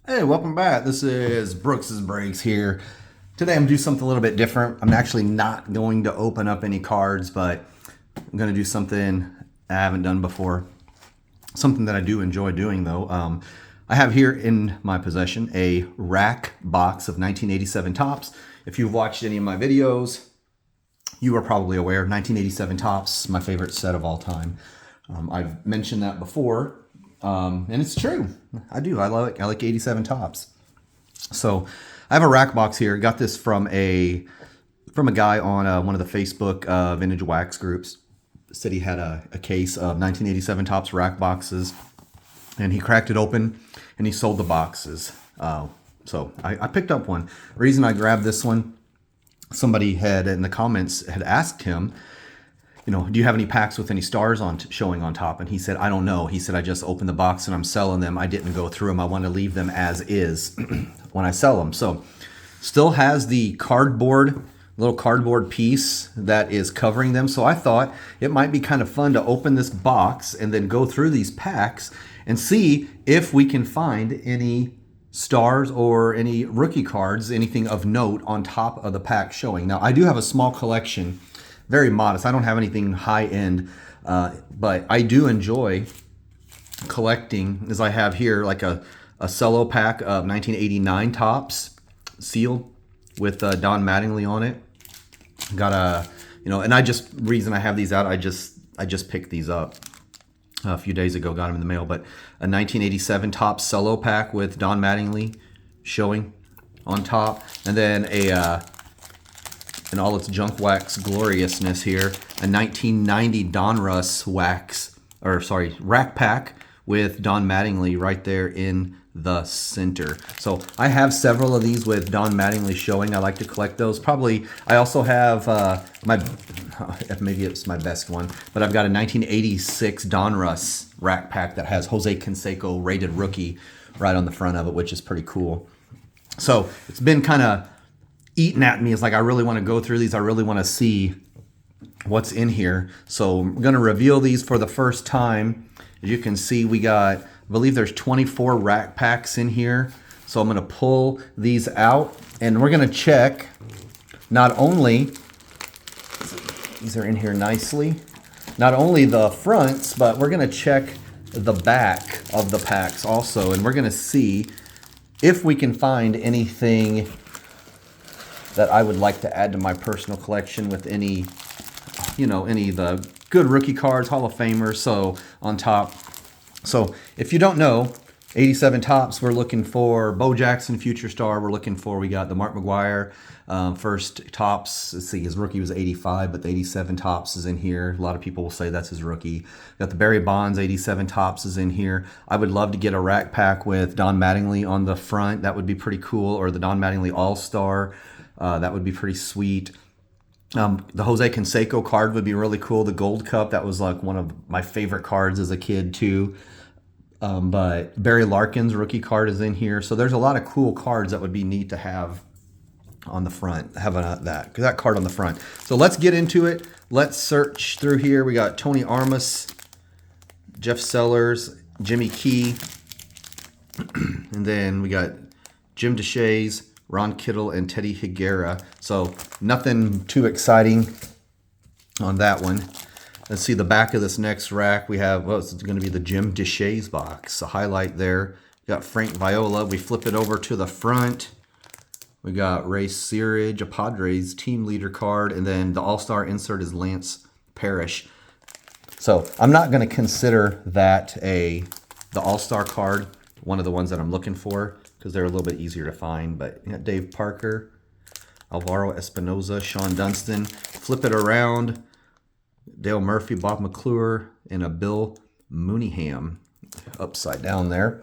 Hey, welcome back. This is Brooks's Breaks here. Today I'm going to do something a little bit different. I'm actually not going to open up any cards, but I'm going to do something I haven't done before. Something that I do enjoy doing though. I have here in my possession a rack box of 1987 Topps. If you've watched any of my videos, you are probably aware 1987 Topps, my favorite set of all time. I've mentioned that before, and it's true. I do. I like 87 Topps. So I have a rack box here. Got this from a guy on one of the Facebook vintage wax groups. Said he had a case of 1987 Topps rack boxes, and he cracked it open and he sold the boxes. So I picked up one. Reason I grabbed this one, somebody had in the comments had asked him, do you have any packs with any stars on showing on top? And he said, I don't know. He said, I just opened the box and I'm selling them. I didn't go through them. I want to leave them as is when I sell them. So still has the little cardboard piece that is covering them. So I thought it might be kind of fun to open this box and then go through these packs and see if we can find any stars or any rookie cards, anything of note on top of the pack showing. Now, I do have a small collection, very modest. I don't have anything high end, but I do enjoy collecting, as I have here, like a cello pack of 1989 Topps sealed with Don Mattingly on it. Got and reason I have these out, I just picked these up a few days ago, got them in the mail, but a 1987 Topps cello pack with Don Mattingly showing on top, and then in all its junk wax gloriousness here, a 1990 Donruss rack pack with Don Mattingly right there in the center. So I have several of these with Don Mattingly showing. I like to collect those. Probably, I also have maybe it's my best one, but I've got a 1986 Donruss rack pack that has Jose Canseco rated rookie right on the front of it, which is pretty cool. So it's been kind of eating at me. It's like I really want to go through these. I really want to see what's in here. So I'm going to reveal these for the first time. As you can see, I believe there's 24 rack packs in here. So I'm going to pull these out and we're going to check not only, these are in here nicely, not only the fronts, but we're going to check the back of the packs also. And we're going to see if we can find anything that I would like to add to my personal collection with any of the good rookie cards, Hall of Famers, so on top. So if you don't know, 87 Topps, we're looking for Bo Jackson, future star. We got the Mark McGwire first Topps. Let's see, his rookie was 85, but the 87 Topps is in here. A lot of people will say that's his rookie. Got the Barry Bonds 87 Topps is in here. I would love to get a rack pack with Don Mattingly on the front. That would be pretty cool. Or the Don Mattingly All-Star. That would be pretty sweet. The Jose Canseco card would be really cool. The Gold Cup, that was like one of my favorite cards as a kid too. But Barry Larkin's rookie card is in here. So there's a lot of cool cards that would be neat to have on the front, having that card on the front. So let's get into it. Let's search through here. We got Tony Armas, Jeff Sellers, Jimmy Key, and then we got Jim Deshaies, Ron Kittle, and Teddy Higuera. So nothing too exciting on that one. Let's see the back of this next rack. We have, it's going to be the Jim Deshaies box. A highlight there. We got Frank Viola. We flip it over to the front. We got Ray Searage, a Padres team leader card. And then the All-Star insert is Lance Parrish. So I'm not going to consider that the All-Star card one of the ones that I'm looking for, because they're a little bit easier to find. But you got Dave Parker, Alvaro Espinoza, Sean Dunston. Flip it around. Dale Murphy, Bob McClure, and a Bill Mooneyham upside down there.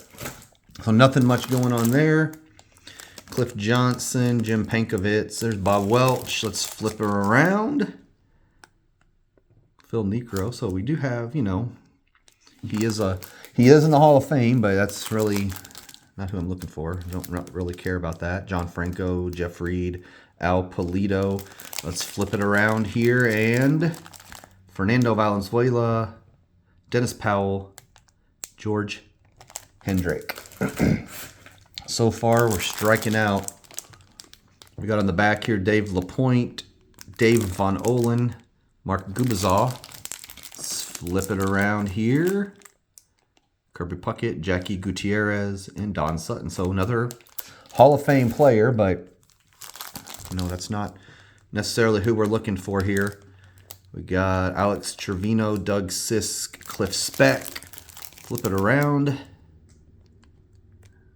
So nothing much going on there. Cliff Johnson, Jim Pankovitz. There's Bob Welch. Let's flip her around. Phil Niekro. So we do have, he is in the Hall of Fame, but that's really not who I'm looking for. I don't really care about that. John Franco, Jeff Reed, Al Polito. Let's flip it around here, and Fernando Valenzuela, Dennis Powell, George Hendrick. So far, we're striking out. We got on the back here Dave Lapointe, Dave Von Olen, Mark Gubicza. Let's flip it around here. Kirby Puckett, Jackie Gutierrez, and Don Sutton. So another Hall of Fame player, but you know, that's not necessarily who we're looking for here. We got Alex Trevino, Doug Sisk, Cliff Speck. Flip it around.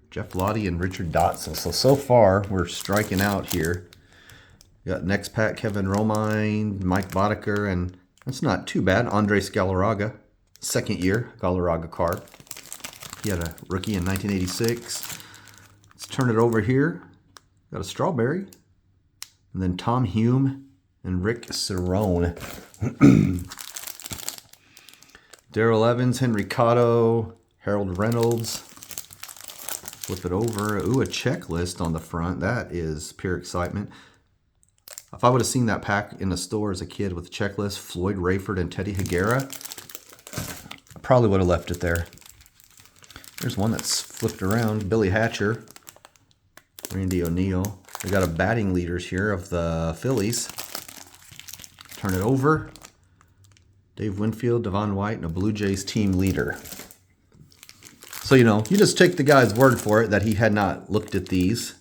Jeff Lottie and Richard Dotson. So far, we're striking out here. We got next pack, Kevin Romine, Mike Boddicker, and that's not too bad. Andres Galarraga, second year Galarraga card. He had a rookie in 1986. Let's turn it over here. Got a Strawberry. And then Tom Hume and Rick Cerrone. Darrell Evans, Henry Cotto, Harold Reynolds. Flip it over. Ooh, a checklist on the front. That is pure excitement. If I would have seen that pack in the store as a kid with a checklist, Floyd Rayford and Teddy Higuera, I probably would have left it there. There's one that's flipped around. Billy Hatcher, Randy O'Neal. We got a batting leaders here of the Phillies. Turn it over. Dave Winfield, Devon White, and a Blue Jays team leader. So, you know, you just take the guy's word for it that he had not looked at these.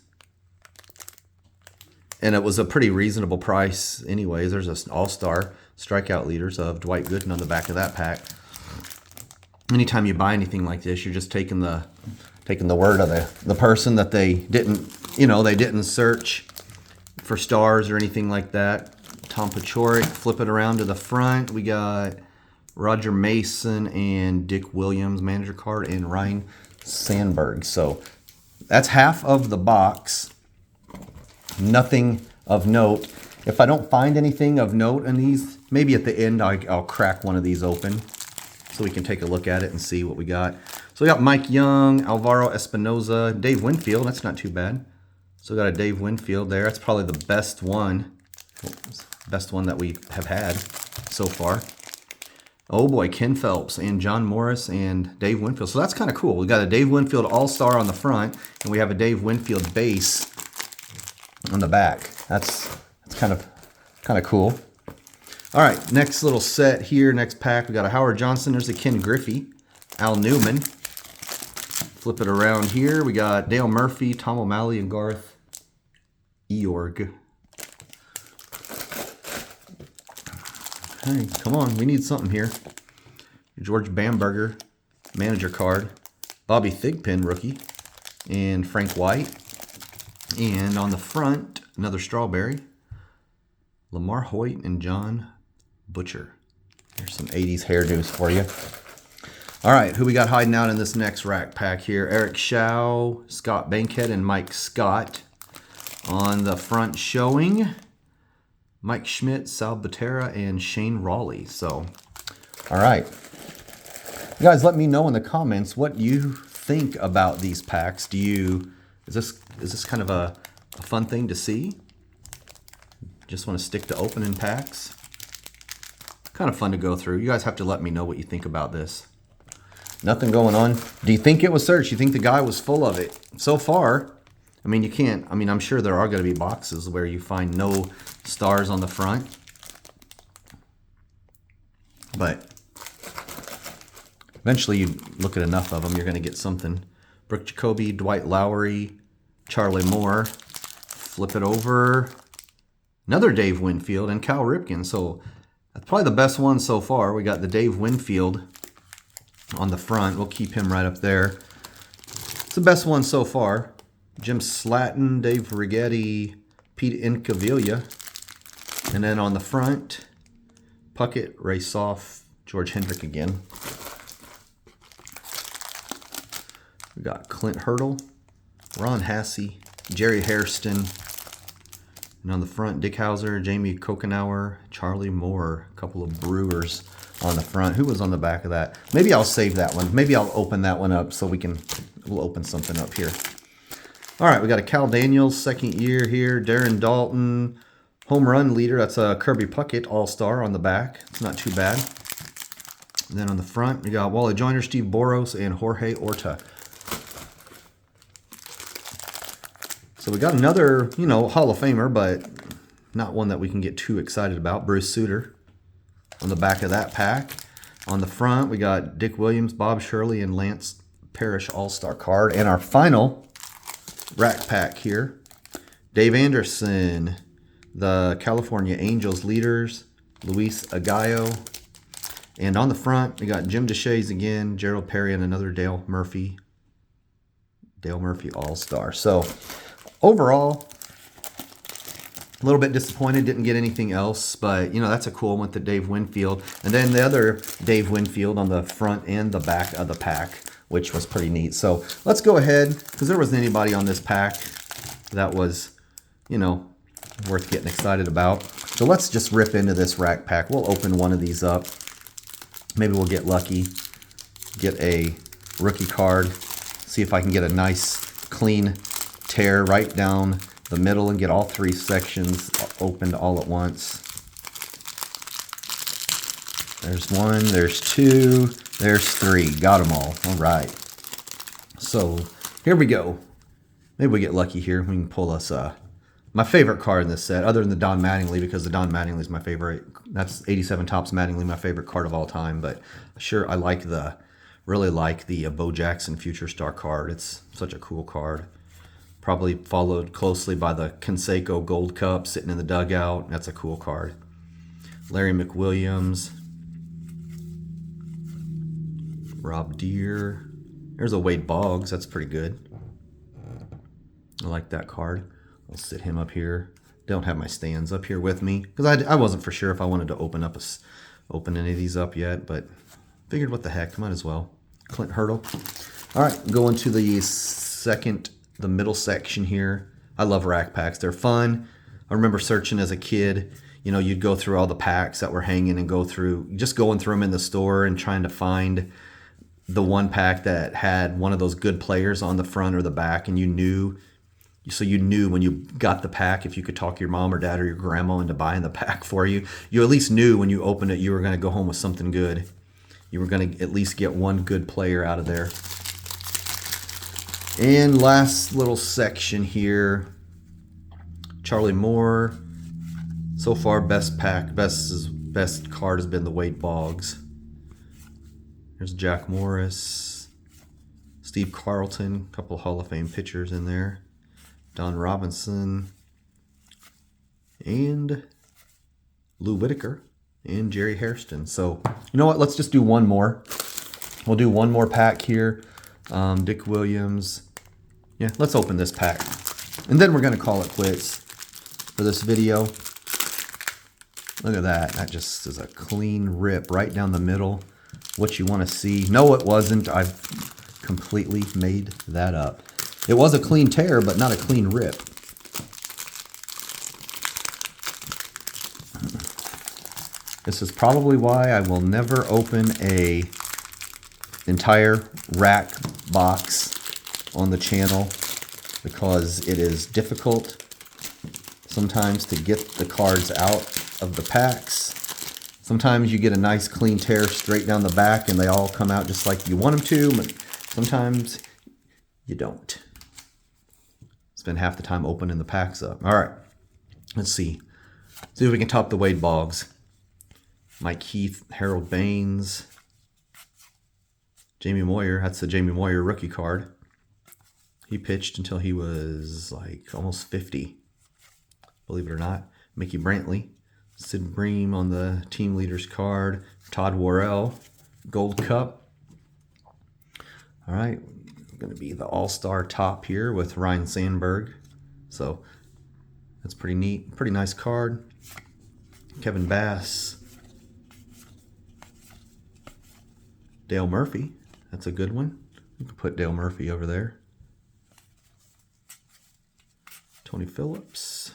And it was a pretty reasonable price anyways. There's an all-star strikeout leaders of Dwight Gooden on the back of that pack. Anytime you buy anything like this, you're just taking the word of the person that they didn't, you know, they didn't search for stars or anything like that. Tom Paciorek, flip it around to the front. We got Roger Mason and Dick Williams, manager card, and Ryan Sandberg. So that's half of the box. Nothing of note. If I don't find anything of note in these, maybe at the end I'll crack one of these open so we can take a look at it and see what we got. So we got Mike Young, Alvaro Espinoza, Dave Winfield. That's not too bad. So we got a Dave Winfield there. That's probably the best one. Best one that we have had so far. Oh boy, Ken Phelps and John Morris and Dave Winfield. So that's kind of cool. We got a Dave Winfield All-Star on the front, and we have a Dave Winfield base on the back. That's kind of cool. All right, next little set here, next pack. We got a Howard Johnson. There's a Ken Griffey, Al Newman. Flip it around here. We got Dale Murphy, Tom O'Malley, and Garth Eorg. Hey, come on, we need something here. George Bamberger, manager card. Bobby Thigpen, rookie. And Frank White. And on the front, another Strawberry. Lamar Hoyt and John Butcher. There's some 80s hairdos for you. All right, who we got hiding out in this next rack pack here? Eric Shaw, Scott Bankhead, and Mike Scott. On the front showing, Mike Schmidt, Sal Butera, and Shane Raleigh. So, all right. You guys let me know in the comments what you think about these packs. Is this kind of a fun thing to see? Just want to stick to opening packs? Kind of fun to go through. You guys have to let me know what you think about this. Nothing going on. Do you think it was searched? You think the guy was full of it? So far, I mean, you can't. I mean, I'm sure there are going to be boxes where you find no stars on the front. But eventually you look at enough of them, you're going to get something. Brooke Jacoby, Dwight Lowry, Charlie Moore. Flip it over. Another Dave Winfield and Cal Ripken. So that's probably the best one so far. We got the Dave Winfield on the front. We'll keep him right up there. It's the best one so far. Jim Slatton, Dave Righetti, Pete Incaviglia. And then on the front, Puckett, Ray Soff, George Hendrick again. We got Clint Hurdle, Ron Hassey, Jerry Hairston. And on the front, Dick Hauser, Jamie Kokenauer, Charlie Moore. A couple of Brewers on the front. Who was on the back of that? Maybe I'll save that one. Maybe I'll open that one up so we'll open something up here. All right, we got a Cal Daniels, second year here. Darren Dalton, home run leader. That's a Kirby Puckett All-Star on the back. It's not too bad. And then on the front, we got Wally Joyner, Steve Boros, and Jorge Orta. So we got another, you know, Hall of Famer, but not one that we can get too excited about. Bruce Sutter on the back of that pack. On the front, we got Dick Williams, Bob Shirley, and Lance Parrish All-Star card. And our final rack pack here, Dave Anderson, the California Angels leaders, Luis Aguayo. And on the front, we got Jim Deshaies again, Gerald Perry, and another Dale Murphy. Dale Murphy All-Star. So overall, a little bit disappointed, didn't get anything else, but you know, that's a cool one with the Dave Winfield. And then the other Dave Winfield on the front and the back of the pack, which was pretty neat. So let's go ahead, because there wasn't anybody on this pack that was, you know, worth getting excited about. So let's just rip into this rack pack. We'll open one of these up. Maybe we'll get lucky, get a rookie card, see if I can get a nice clean tear right down the middle and get all three sections opened all at once. There's one, there's two, there's three. Got them all. All right. So here we go. Maybe we get lucky here. We can pull us my favorite card in this set, other than the Don Mattingly, because the Don Mattingly is my favorite. That's 87 Topps Mattingly, my favorite card of all time. But sure, I really like the Bo Jackson Future Star card. It's such a cool card. Probably followed closely by the Canseco Gold Cup sitting in the dugout. That's a cool card. Larry McWilliams. Rob Deere. There's a Wade Boggs. That's pretty good. I like that card. I'll sit him up here. Don't have my stands up here with me because I wasn't for sure if I wanted to open any of these up yet, but figured what the heck, might as well. Clint Hurdle. All right, going to the middle section here. I love rack packs. They're fun. I remember searching as a kid. You know, you'd go through all the packs that were hanging and going through them in the store and trying to find the one pack that had one of those good players on the front or the back, and you knew when you got the pack, if you could talk your mom or dad or your grandma into buying the pack for you, you at least knew when you opened it you were going to go home with something good. You were going to at least get one good player out of there. And last little section here, Charlie Moore. So far, best card has been the Wade Boggs. There's Jack Morris, Steve Carlton, a couple Hall of Fame pitchers in there. Don Robinson, and Lou Whitaker, and Jerry Hairston. So, you know what? Let's just do one more. We'll do one more pack here. Dick Williams. Yeah, let's open this pack. And then we're going to call it quits for this video. Look at that. That just is a clean rip right down the middle. What you want to see. No, it wasn't. I've completely made that up. It was a clean tear, but not a clean rip. This is probably why I will never open a entire rack box on the channel, because it is difficult sometimes to get the cards out of the packs. Sometimes you get a nice clean tear straight down the back and they all come out just like you want them to, but sometimes you don't. Spend half the time opening the packs up. All right, let's see. See if we can top the Wade Boggs. Mike Heath, Harold Baines, Jamie Moyer. That's the Jamie Moyer rookie card. He pitched until he was like almost 50, believe it or not. Mickey Brantley, Sid Bream on the team leaders card. Todd Worrell, Gold Cup. All right. Going to be the all-star top here with Ryan Sandberg. So that's pretty neat. Pretty nice card. Kevin Bass. Dale Murphy. That's a good one. You can put Dale Murphy over there. Tony Phillips.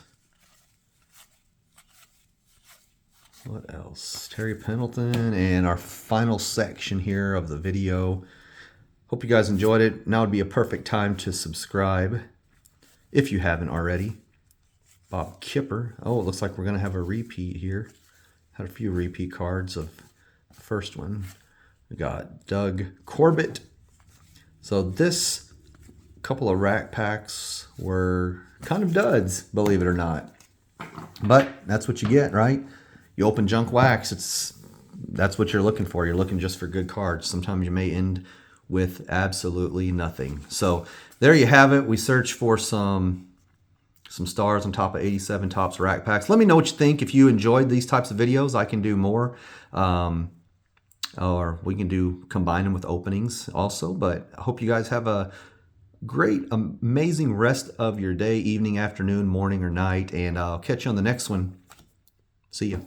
What else? Terry Pendleton. And our final section here of the video. Hope you guys enjoyed it. Now would be a perfect time to subscribe if you haven't already. Bob Kipper. Oh, it looks like we're going to have a repeat here. Had a few repeat cards of the first one. We got Doug Corbett. So this couple of rack packs were kind of duds, believe it or not. But that's what you get, right? You open junk wax, that's what you're looking for. You're looking just for good cards. Sometimes you may end with absolutely nothing. So there you have it. We searched for some stars on top of 87 Topps rack packs. Let me know what you think. If you enjoyed these types of videos, I can do more. Or we can combine them with openings also. But I hope you guys have a great, amazing rest of your day, evening, afternoon, morning, or night. And I'll catch you on the next one. See ya.